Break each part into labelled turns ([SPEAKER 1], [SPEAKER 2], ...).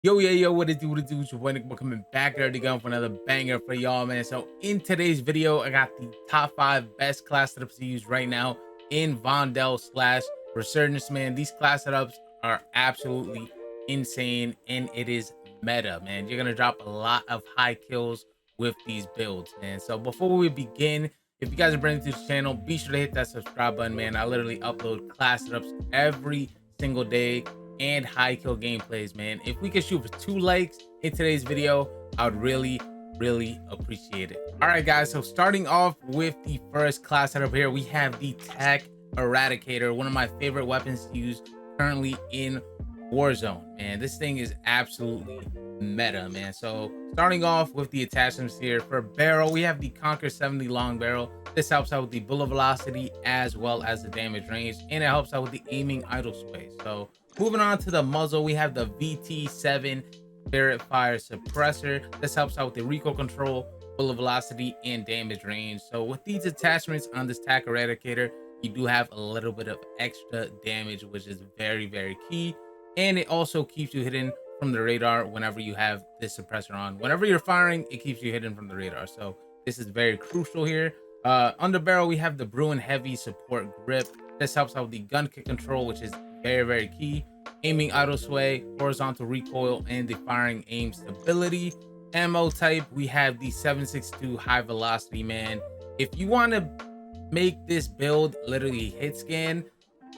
[SPEAKER 1] Yo, what it do, it's your boy Nick, coming back there again for another banger for y'all, man. So in today's video, I got the top 5 best class setups to use right now in Vondel slash Resurgence, man. These class setups are absolutely insane, and it is meta, man. You're gonna drop a lot of high kills with these builds, man. So before we begin, if you guys are brand new to the channel, be sure to hit that subscribe button, man. I literally upload class setups every single day and high kill gameplays, man. If we could shoot for 2 likes in today's video, I would really appreciate it. All right, guys, so starting off with the first class setup here, we have the Tech Eradicator, one of my favorite weapons to use currently in Warzone, man. This thing is absolutely meta, man. So starting off with the attachments here, for barrel, we have the Conquer 70 long barrel. This helps out with the bullet velocity as well as the damage range, and it helps out with the aiming idle sway. So moving on to the muzzle, we have the VT7 Spirit Fire Suppressor. This helps out with the recoil control, bullet velocity, and damage range. So with these attachments on this Tech Eradicator, you do have a little bit of extra damage, which is very key. And it also keeps you hidden from the radar whenever you have this suppressor on. Whenever you're firing, it keeps you hidden from the radar. So this is very crucial here. On the barrel, we have the Bruin Heavy Support Grip. This helps out with the gun kick control, which is very key. Aiming idle sway, horizontal recoil, and the firing aim stability. Ammo type, we have the 7.62 high velocity, man. If you want to make this build literally hit scan,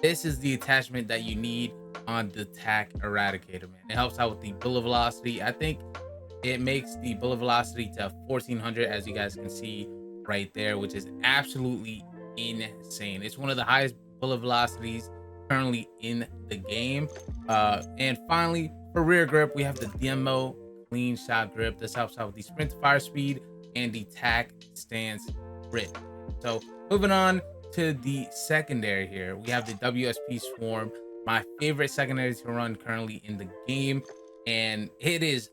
[SPEAKER 1] this is the attachment that you need on the Tech Eradicator, man. It helps out with the bullet velocity. I think it makes the bullet velocity to 1400, as you guys can see right there, which is absolutely insane. It's one of the highest bullet velocities currently in the game. And finally, for rear grip, we have the demo clean shot grip. This helps out with the sprint to fire speed and the tack stance grip. So moving on to the secondary here, we have the WSP Swarm, my favorite secondary to run currently in the game, and it is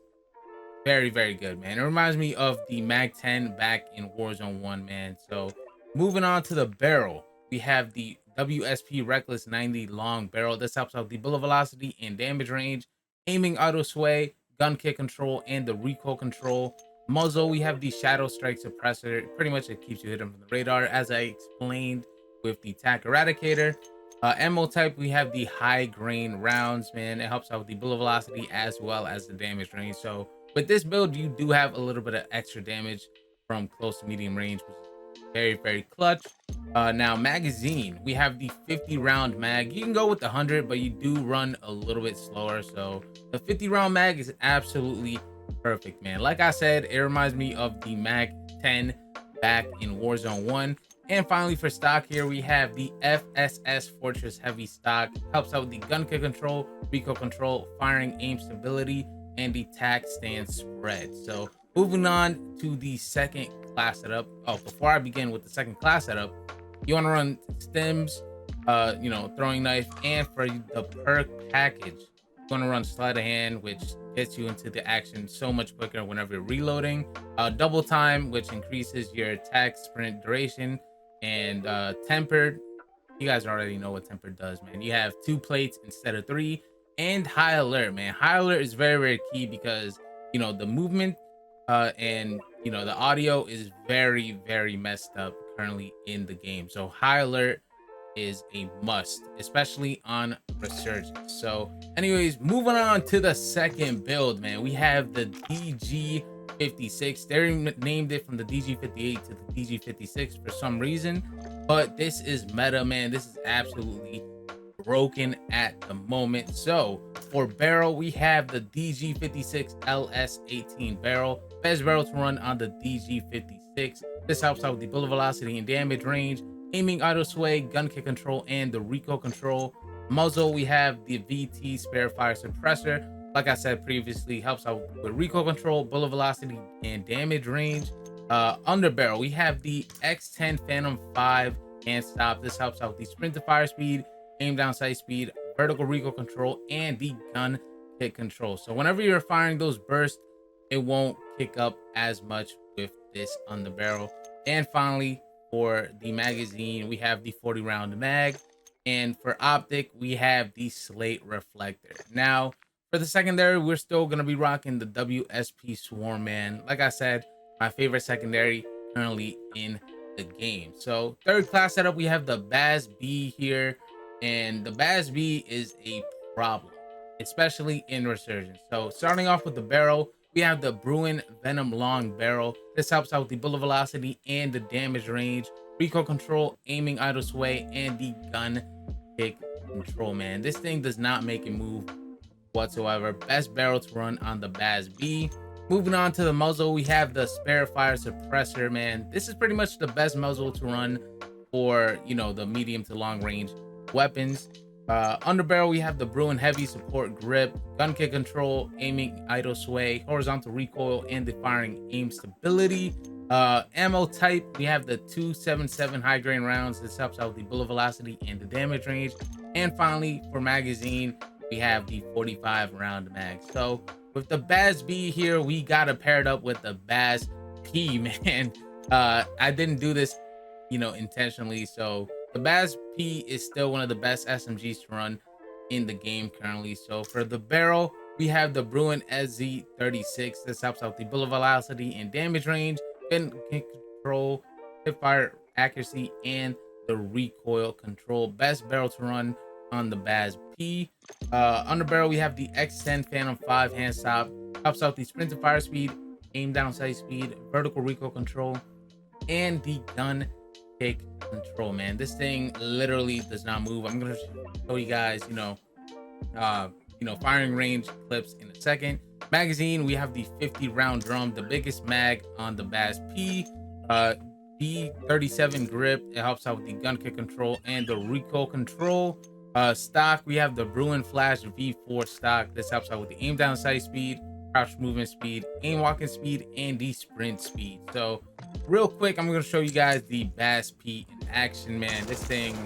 [SPEAKER 1] very good, man. It reminds me of the Mag 10 back in Warzone 1, man. So moving on to the barrel, we have the WSP Reckless 90 long barrel. This helps out the bullet velocity and damage range, aiming auto sway, gun kick control, and the recoil control. Muzzle, we have the Shadow Strike Suppressor. Pretty much it keeps you hidden from the radar, as I explained with the Tech Eradicator. Ammo type, we have the high grain rounds, man. It helps out with the bullet velocity as well as the damage range. So with this build, you do have a little bit of extra damage from close to medium range, which is very clutch. Now magazine, we have the 50 round mag. You can go with the 100, but you do run a little bit slower. So the 50 round mag is absolutely perfect, man. Like I said, it reminds me of the Mag 10 back in Warzone 1. And finally, for stock here, we have the FSS Fortress Heavy stock. Helps out with the gun kick control, recoil control, firing aim stability, and the tack stance spread. So moving on to the second class setup. Oh, before I begin with the second class setup, you want to run stems, throwing knife, and for the perk package, you want to run sleight of hand, which gets you into the action so much quicker whenever you're reloading. Double time, which increases your attack sprint duration, and tempered, you guys already know what tempered does, man. You have 2 plates instead of 3, and high alert, man. High alert is very key because the movement and the audio is very messed up currently in the game. So high alert is a must, especially on Resurgence. So anyways, moving on to the second build, man, we have the DG56. They named it from the DG58 to the DG56 for some reason, but this is meta, man. This is absolutely broken at the moment. So for barrel, we have the DG56 LS18 barrel. Best barrel to run on the DG56. This helps out with the bullet velocity and damage range, aiming auto sway, gun kick control, and the recoil control. Muzzle, we have the VT Spirit Fire Suppressor. Like I said previously, helps out with recoil control, bullet velocity, and damage range. Under barrel, we have the X10 Phantom 5 hand stop. This helps out with the sprint to fire speed, aim down sight speed, vertical recoil control, and the gun kick control. So whenever you're firing those bursts, it won't kick up as much with this on the barrel. And finally, for the magazine, we have the 40 round mag, and for optic, we have the slate reflector. Now For the secondary, we're still gonna be rocking the WSP Swarm, man. Like I said, my favorite secondary currently in the game. So third class setup, we have the Baz B here, and the Baz B is a problem, especially in Resurgence. So starting off with the barrel, we have the Bruin Venom Long Barrel. This helps out with the bullet velocity and the damage range, recoil control, aiming idle sway, and the gun kick control, man. This thing does not make it move whatsoever. Best barrel to run on the Baz B. Moving on to the muzzle, we have the Spare Fire Suppressor, man. This is pretty much the best muzzle to run for, you know, the medium to long range weapons. Underbarrel, we have the Bruin Heavy Support Grip, gun kick control, aiming idle sway, horizontal recoil, and the firing aim stability. Ammo type, we have the 277 high grain rounds. This helps out with the bullet velocity and the damage range. And finally, for magazine, we have the 45 round mag. So with the Baz B here, we got it paired up with the Baz P, man. I didn't do this, you know, intentionally. So the Baz P is still one of the best SMGs to run in the game currently. So for the barrel, we have the Bruin SZ36. This helps out the bullet velocity and damage range, gun kick control, hip fire accuracy, and the recoil control. Best barrel to run on the Baz P. Underbarrel, we have the X10 Phantom 5 hand stop. Helps out the sprint to fire speed, aim down sight speed, vertical recoil control, and the gun kick control, man. This thing literally does not move. I'm gonna show you guys, you know, firing range clips in a second. Magazine, we have the 50 round drum, the biggest mag on the Baz P. B37 grip, it helps out with the gun kick control and the recoil control. Stock, we have the Bruin Flash V4 stock. This helps out with the aim down sight speed, crouch movement speed, aim walking speed, and the sprint speed. So real quick, I'm going to show you guys the Baz P in action, man. This thing,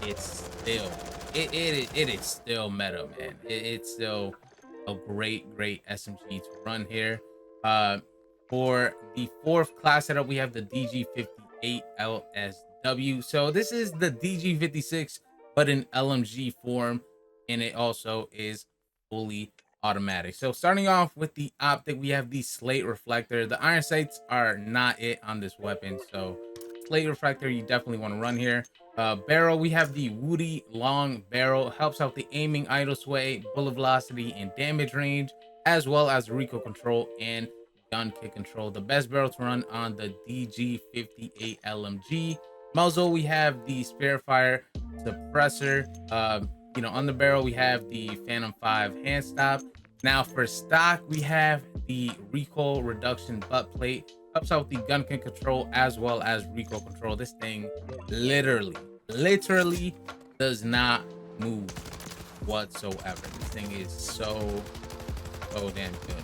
[SPEAKER 1] it's still it is still meta, man. It's still a great SMG to run here. For the fourth class setup, we have the DG58 LSW. So this is the DG56 but in LMG form, and it also is fully automatic. So starting off with the optic, we have the slate reflector. The iron sights are not it on this weapon, so slate reflector you definitely want to run here. Barrel, we have the Woody Long Barrel. Helps out the aiming, idle sway, bullet velocity, and damage range, as well as recoil control and gun kick control. The best barrel to run on the DG58 LMG. Muzzle, we have the Spare Fire Suppressor. On the barrel, we have the Phantom 5 hand stop. Now for stock, we have the recoil reduction butt plate. Helps out with the gun kick control as well as recoil control. This thing literally does not move whatsoever. This thing is so damn good.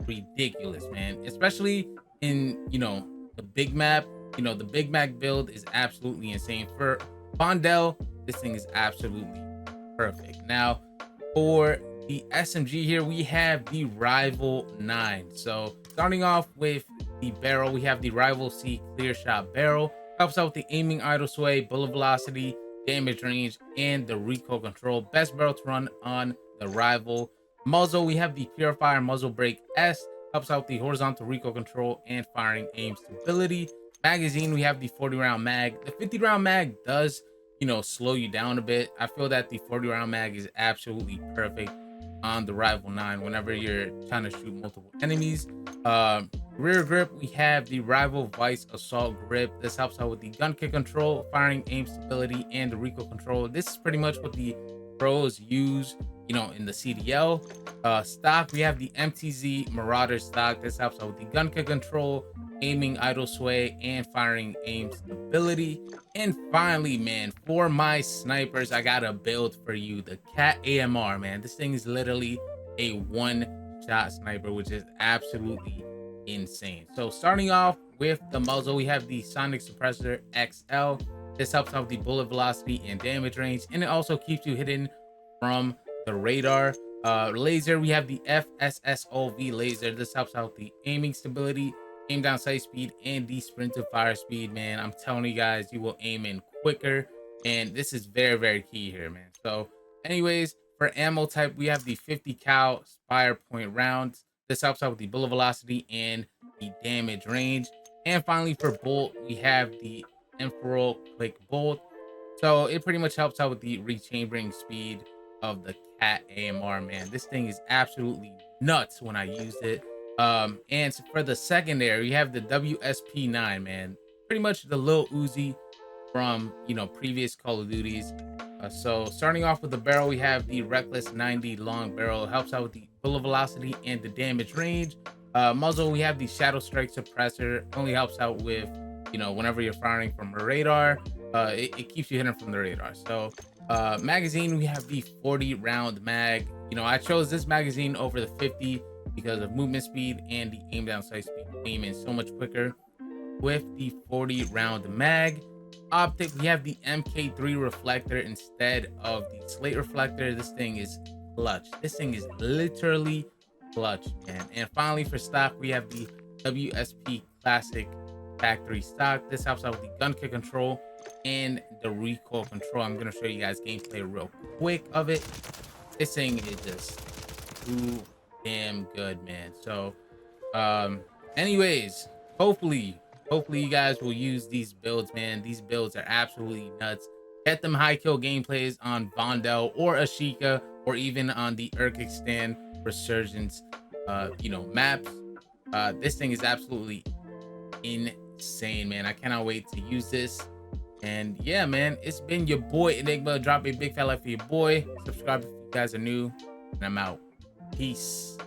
[SPEAKER 1] Ridiculous, man. Especially in, the big map. The Big Mac build is absolutely insane. For vondel, this thing is absolutely perfect. Now, for the SMG here, we have the Rival 9. So, starting off with the barrel, we have the Rival C Clear Shot Barrel. Helps out with the aiming, idle sway, bullet velocity, damage range, and the recoil control. Best barrel to run on the Rival. Muzzle, we have the Purifier Muzzle Brake S. Helps out the horizontal recoil control and firing aim stability. Magazine, we have the 40 round mag. The 50 round mag does, slow you down a bit. I feel that the 40 round mag is absolutely perfect on the Rival 9 whenever you're trying to shoot multiple enemies. Rear grip, we have the Rival Vice Assault Grip. This helps out with the gun kick control, firing aim stability, and the recoil control. This is pretty much what the pros use, in the CDL. Stock, we have the MTZ Marauder stock. This helps out with the gun kick control, aiming, idle sway, and firing aim stability. And finally, man, for my snipers, I got a build for you, the Cat AMR, man. This thing is literally a one-shot sniper, which is absolutely insane. So starting off with the muzzle, we have the Sonic Suppressor XL. This helps out the bullet velocity and damage range, and it also keeps you hidden from the radar. Laser, we have the FSSOV laser. This helps out the aiming stability, aim down sight speed, and the sprint to fire speed, man. I'm telling you guys, you will aim in quicker, and this is very key here, man. So anyways, For ammo type, we have the 50 cal Spire point rounds. This helps out with the bullet velocity and the damage range. And finally, for bolt, we have the Emperor Quick Bolt. So it pretty much helps out with the rechambering speed of the Cat AMR, man. This thing is absolutely nuts when I used it. And for the secondary, you have the WSP9, man. Pretty much the little Uzi from, previous Call of Duties. So starting off with the barrel, we have the Reckless 90 long barrel. It helps out with the bullet velocity and the damage range. Muzzle, we have the Shadow Strike suppressor. Only helps out with, whenever you're firing from a radar, it keeps you hitting from the radar. So magazine, we have the 40 round mag. I chose this magazine over the 50 because of movement speed and the aim down sight speed. Aim in so much quicker with the 40 round mag. Optic, we have the MK3 reflector instead of the slate reflector. This thing is clutch. This thing is literally clutch, man. And finally, for stock, we have the WSP Classic factory stock. This helps out with the gun kick control and the recoil control. I'm gonna show you guys gameplay real quick of it. This thing is just too damn good, man. So anyways, hopefully you guys will use these builds, man. These builds are absolutely nuts. Get them high kill gameplays on Vondel or Ashika, or even on the Eradicator Resurgence maps. This thing is absolutely insane, man. I cannot wait to use this. And yeah, man, it's been your boy Enigma. Drop a big fat like for your boy. Subscribe if you guys are new, and I'm out. Peace.